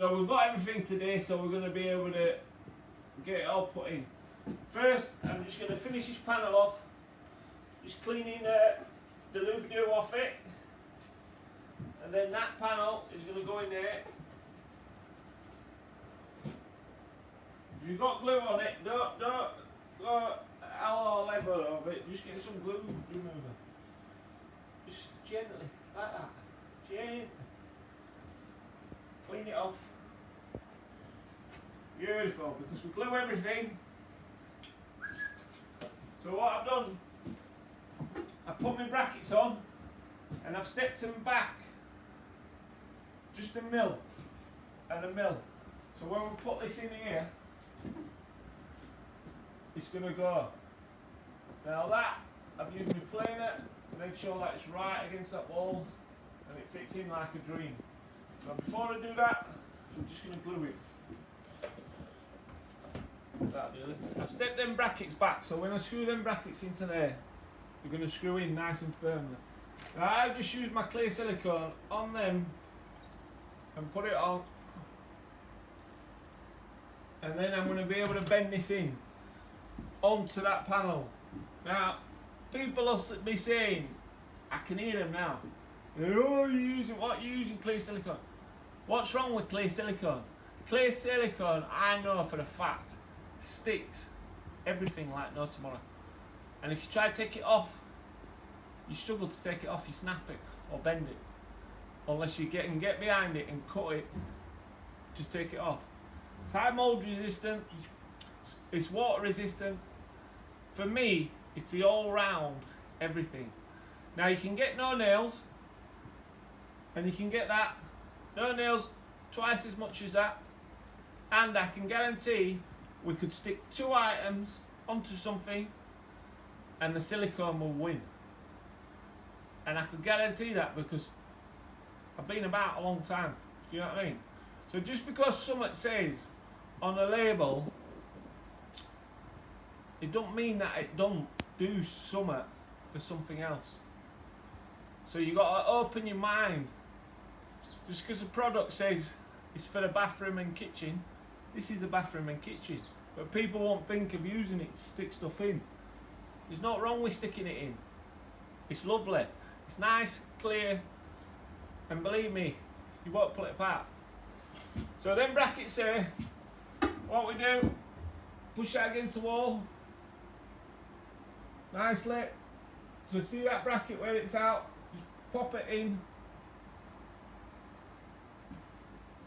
So we've got everything today, so we're going to be able to get it all put in. First, I'm just going to finish this panel off, just cleaning the lube off it, and then that panel is going to go in there. If you've got glue on it, don't go all over of it, just get some glue remover. Just gently, like that. Gently. Clean it off. Beautiful, because we glue everything. So what I've done, I put my brackets on and I've stepped them back just a mil and a mil. So when we put this in here, it's going to go. Now that, I've used my planer to make sure that it's right against that wall and it fits in like a dream. So before I do that, I'm just going to glue it. I've stepped them brackets back, so when I screw them brackets into there, they're going to screw in nice and firmly. Now I've just used my clear silicone on them and put it on, and then I'm going to be able to bend this in onto that panel. Now people will be saying, I can hear them now, oh, you're using clear silicone. What's wrong with clear silicone? Clear silicone, I know for a fact, sticks everything like no tomorrow. And if you try to take it off, you struggle to take it off, you snap it or bend it. Unless you can get behind it and cut it, just take it off. It's high mold resistant, it's water resistant. For me, it's the all round everything. Now you can get no nails, and you can get that, no nails, twice as much as that. And I can guarantee we could stick 2 items onto something and the silicone will win. And I could guarantee that because I've been about a long time. Do you know what I mean? So just because something says on a label, it don't mean that it don't do something for something else. So you got to open your mind. Just because the product says it's for the bathroom and kitchen, this is a bathroom and kitchen. But people won't think of using it to stick stuff in. There's not wrong with sticking it in. It's lovely. It's nice, clear, and believe me, you won't pull it apart. So them brackets there, what we do, push that against the wall, nicely. So see that bracket where it's out, just pop it in,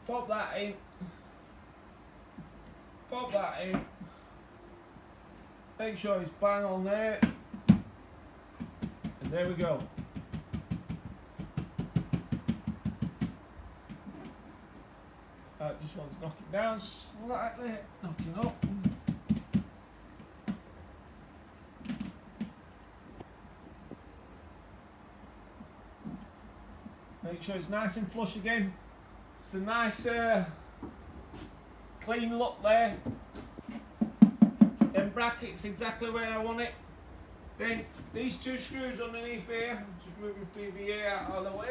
pop that in, pop that in, make sure it's bang on there, and there we go. Just want to knock it down slightly, knocking up. Make sure it's nice and flush again. It's a nice clean look there. Then brackets exactly where I want it. Then these 2 screws underneath here, just move my PVA out of the way.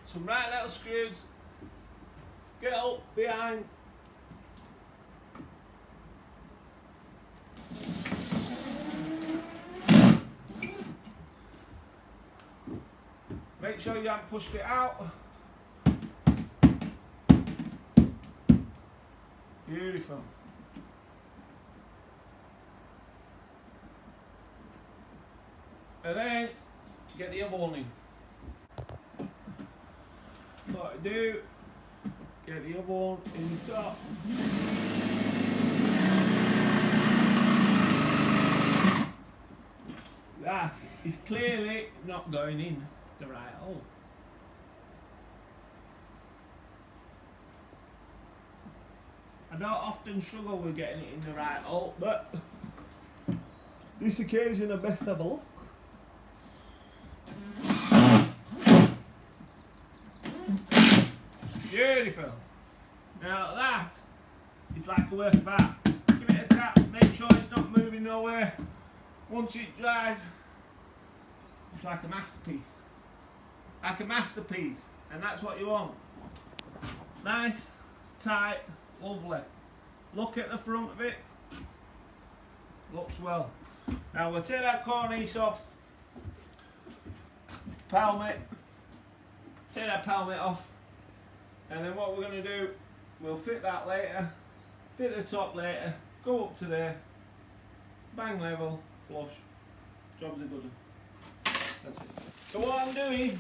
Some right little screws. Get up behind. Make sure you haven't pushed it out. Beautiful. And then get the other one in. What I do, get the other one in the top. That is clearly not going in the right hole. I don't often struggle with getting it in the right hole, but this occasion I best have a look. Beautiful. Now that is like a work of art. Give it a tap, make sure it's not moving nowhere. Once it dries, it's like a masterpiece. Like a masterpiece. And that's what you want. Nice, tight, lovely. Look at the front of it. Looks well. Now we'll take that cornice off. Palmet. Take that palmet off. And then what we're going to do, we'll fit that later. Fit the top later. Go up to there. Bang level. Flush. Job's a good one. That's it. So what I'm doing,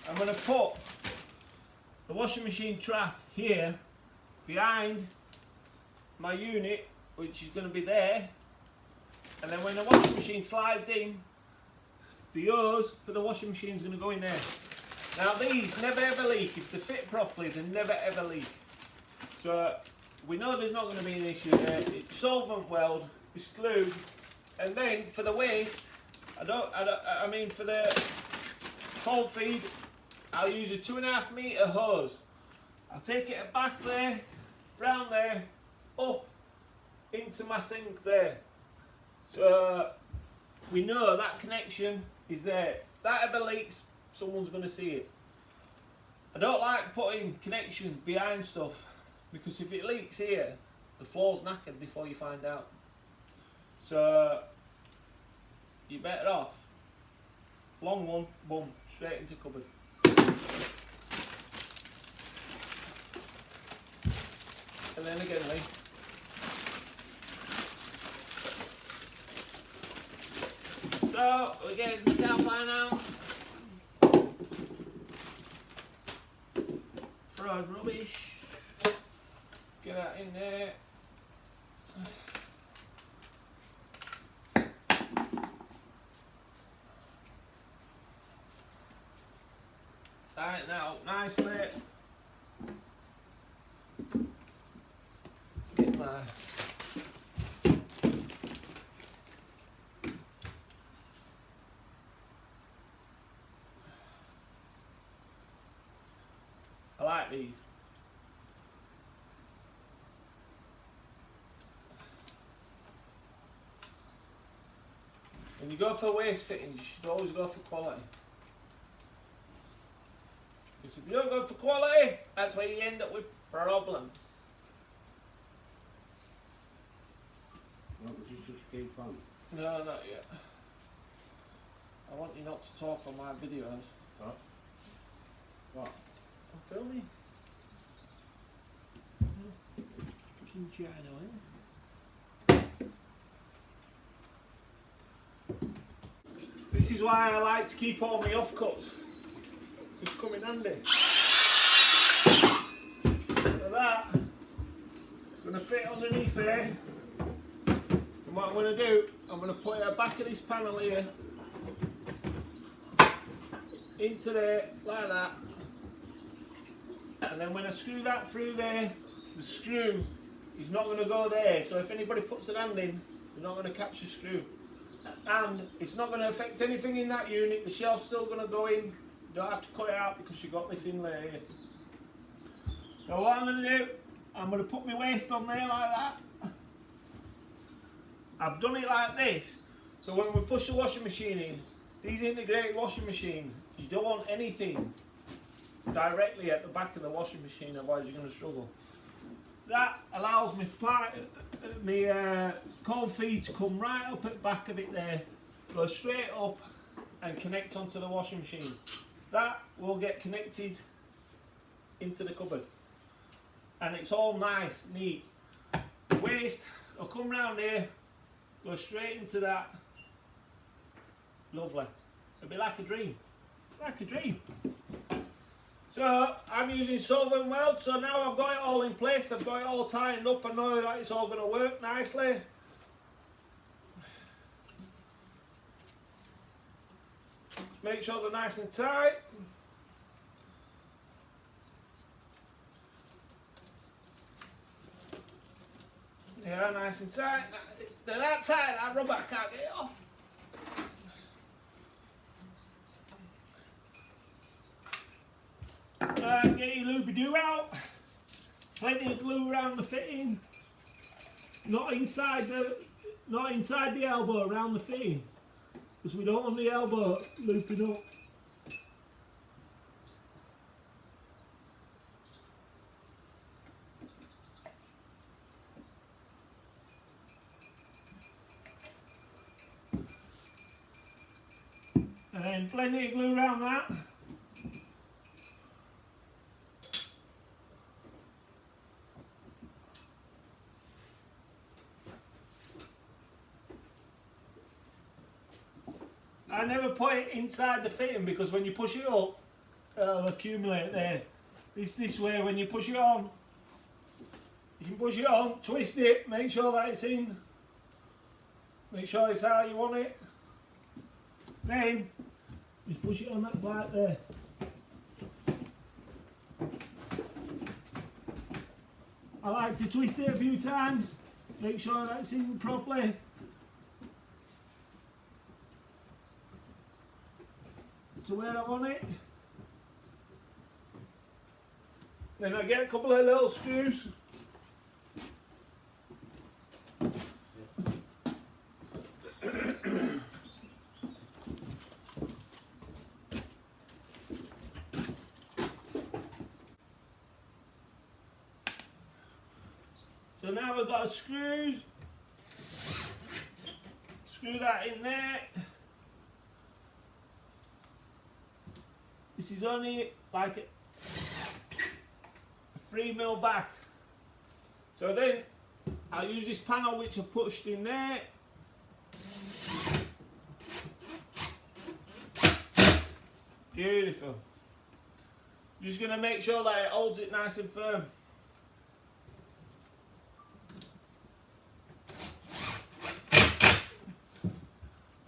I'm going to put the washing machine trap here behind my unit, which is going to be there, and then when the washing machine slides in, the hose for the washing machine is going to go in there. Now these never ever leak. If they fit properly, they never ever leak. So we know there's not going to be an issue there. It's solvent weld, it's glued, and then for the waste, I mean for the cold feed, I'll use a 2.5 metre hose. I'll take it back there, round there, up into my sink there. So we know that connection is there. If that ever leaks, someone's going to see it. I don't like putting connections behind stuff, because if it leaks here, the floor's knackered before you find out. So you're better off. Long one, boom, straight into cupboard. And then again, Lee. So we're getting the cowline out. Throw rubbish. Get that in there. Tighten that up nicely. Get my I like these. When you go for waste fittings, you should always go for quality. Because if you don't go for quality, that's where you end up with problems. What would you just keep on? No, not yet. I want you not to talk on my videos. What? What? I'm filming. Fucking China, This is why I like to keep all my offcuts. Just come in handy. So that is going to fit underneath there. And what I'm going to do, I'm going to put the back of this panel here into there like that. And then when I screw that through there, the screw is not going to go there. So if anybody puts an hand in, they're not going to catch the screw. And it's not going to affect anything in that unit. The shelf's still going to go in. You don't have to cut it out because you've got this inlay here. So what I'm going to do, I'm going to put my waste on there like that. I've done it like this, so when we push the washing machine in, these integrated washing machines, you don't want anything directly at the back of the washing machine, otherwise you're going to struggle. That allows me cold feed to come right up at the back of it there, go straight up and connect onto the washing machine. That will get connected into the cupboard. And it's all nice, neat. The waste will come round here, go straight into that. Lovely. It'll be like a dream. Like a dream. So I'm using solvent weld, so now I've got it all in place, I've got it all tightened up, I know that it's all going to work nicely. Make sure they're nice and tight. Yeah, nice and tight. They're that tight, that rubber, I can't get it off. Get your loopy-doo out. Plenty of glue around the fitting. Not inside the elbow, around the fitting, because we don't want the elbow looping up. And then plenty of glue around that. I never put it inside the fitting because when you push it up, it'll accumulate there. This way, when you push it on, you can push it on, twist it, make sure that it's in, make sure it's how you want it. Then, just push it on that part there. I like to twist it a few times, make sure that's in properly. To where I want it. Then I get a couple of little screws. So now we've got screws. Screw that in there. This is only like a 3mm back. So then I'll use this panel which I've pushed in there. Beautiful. Just going to make sure that it holds it nice and firm.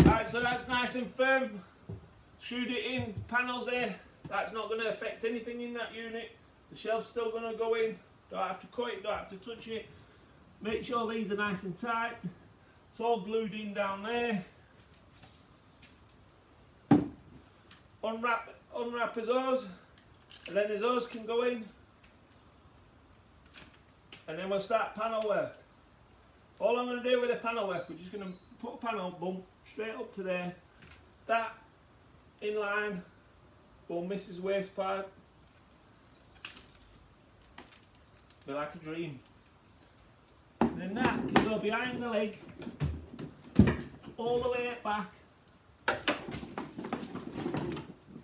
Right, so that's nice and firm. Screwed it in, panels there. That's not going to affect anything in that unit. The shelf's still going to go in. Don't have to cut it, don't have to touch it. Make sure these are nice and tight. It's all glued in down there. Unwrap his hose, and then his hose can go in. And then we'll start panel work. All I'm going to do with the panel work, we're just going to put a panel bump straight up to there. That in line, we'll miss his waist part. Be like a dream. And then that can go behind the leg, all the way back,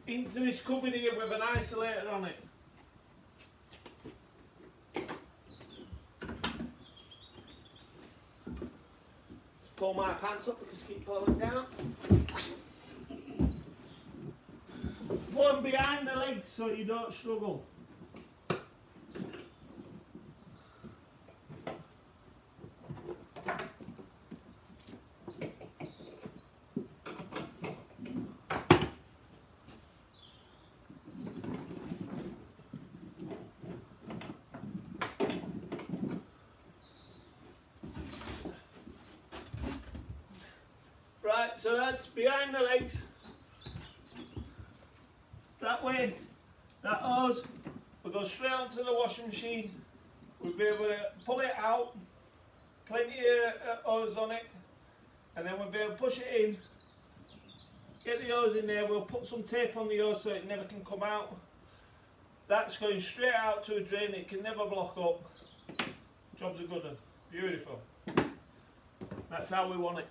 into this cupboard here with an isolator on it. Just pull my pants up because I keep falling down. Put them behind the legs so you don't struggle. Right, so that's behind the legs. That way, that hose will go straight onto the washing machine. We'll be able to pull it out, plenty of hose on it, and then we'll be able to push it in, get the hose in there. We'll put some tape on the hose so it never can come out. That's going straight out to a drain, it can never block up. Job's a good one, beautiful. That's how we want it.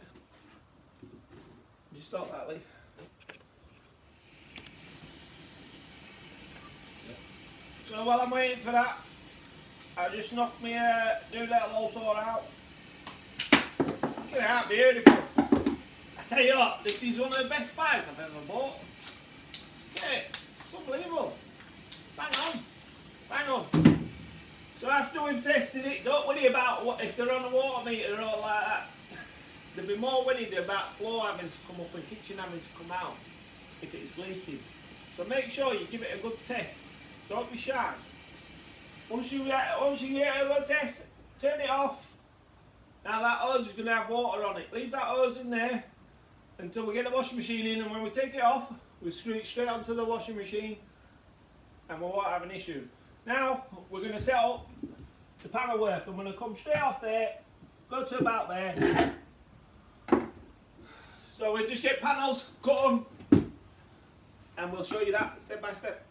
Did you stop that, Lee? So while I'm waiting for that, I just knocked my new little hole saw out. Look at that, beautiful. I tell you what, this is one of the best buys I've ever bought. Get it? It's unbelievable. Bang on. Bang on. So after we've tested it, don't worry about what if they're on a water meter or all like that. They'll be more worried about floor having to come up and kitchen having to come out if it's leaking. So make sure you give it a good test. Don't be shy. Once you get a good test, turn it off. Now that hose is going to have water on it. Leave that hose in there until we get the washing machine in, and when we take it off, we screw it straight onto the washing machine and we won't have an issue. Now we're going to set up the panel work. I'm going to come straight off there, go to about there. So we'll just get panels, cut them, and we'll show you that step by step.